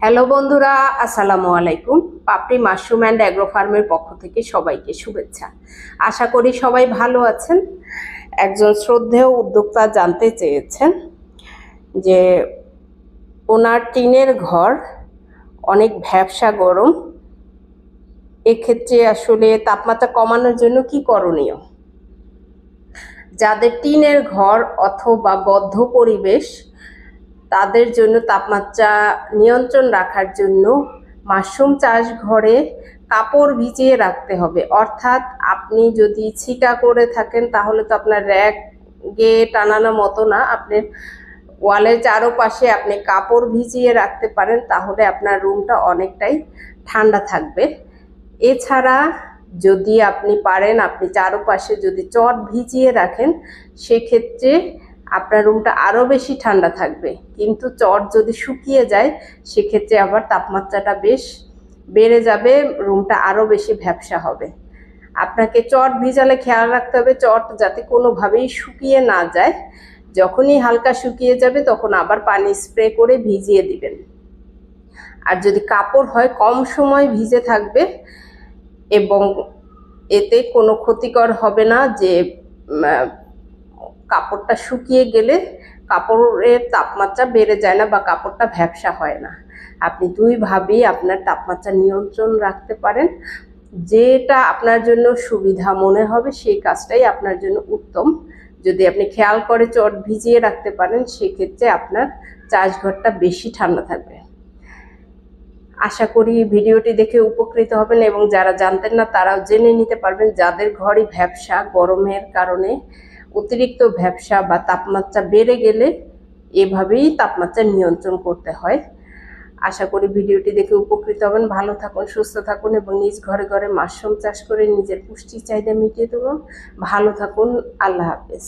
Hello বন্ধুরা, আসসালামু আলাইকুম। পাপড়ি মাশরুম অ্যান্ড অ্যাগ্রো ফার্মের পক্ষ থেকে সবাইকে শুভেচ্ছা। আশা করি সবাই ভালো আছেন। একজন শ্রদ্ধেয় উদ্যোক্তা জানতে চেয়েছেন যে ওনার টিনের ঘর অনেক ভ্যাপসা গরম, এক্ষেত্রে আসলে তাপমাত্রা কমানোর জন্য কি করণীয়। যাদের টিনের ঘর অথবা বদ্ধ পরিবেশ, তাদের জন্য তাপমাত্রা নিয়ন্ত্রণ রাখার জন্য মাশরুম চাষ ঘরে কাপড় ভিজিয়ে রাখতে হবে। অর্থাৎ আপনি যদি ছিটা করে থাকেন তাহলে তো আপনার র্যাগে টানানো মতো না, আপনি ওয়ালের চারপাশে আপনি কাপড় ভিজিয়ে রাখতে পারেন, তাহলে আপনার রুমটা অনেকটাই ঠান্ডা থাকবে। এছাড়া যদি আপনি পারেন, আপনি চারপাশে যদি চট ভিজিয়ে রাখেন, সেক্ষেত্রে আপনার রুমটা আরও বেশি ঠান্ডা থাকবে। কিন্তু চট যদি শুকিয়ে যায়, সেক্ষেত্রে আবার তাপমাত্রাটা বেশ বেড়ে যাবে, রুমটা আরও বেশি ভ্যাপসা হবে। আপনাকে চট ভিজালে খেয়াল রাখতে হবে চট যাতে কোনোভাবেই শুকিয়ে না যায়। যখনই হালকা শুকিয়ে যাবে তখন আবার পানি স্প্রে করে ভিজিয়ে দিবেন। আর যদি কাপড় হয় কম সময় ভিজে থাকবে এবং এতে কোনো ক্ষতিকর হবে না, যে কাপড়টা শুকিয়ে গেলে কাপড়ের তাপমাত্রা বেড়ে যায় না বা কাপড়টা ভ্যাপসা হয় না। আপনি দুইভাবেই আপনার তাপমাত্রা নিয়ন্ত্রণ রাখতে পারেন। যেটা আপনার জন্য সুবিধা মনে হবে সেই কাজটাই আপনার জন্য উত্তম। যদি আপনি খেয়াল করে চট ভিজিয়ে রাখতে পারেন, সেক্ষেত্রে আপনার চাষঘরটা বেশি ঠান্ডা থাকবে। আশা করি ভিডিওটি দেখে উপকৃত হবেন এবং যারা জানতেন না তারাও জেনে নিতে পারবেন। যাদের ঘরে ভ্যাপসা, গরমের কারণে অতিরিক্ত ভ্যাপসা বা তাপমাত্রা বেড়ে গেলে এভাবেই তাপমাত্রা নিয়ন্ত্রণ করতে হয়। আশা করি ভিডিওটি দেখে উপকৃত হবেন। ভালো থাকুন, সুস্থ থাকুন এবং নিজ ঘরে ঘরে মাশরুম চাষ করে নিজের পুষ্টি চাহিদা মিটিয়ে দেবেন। ভালো থাকুন, আল্লাহ হাফেজ।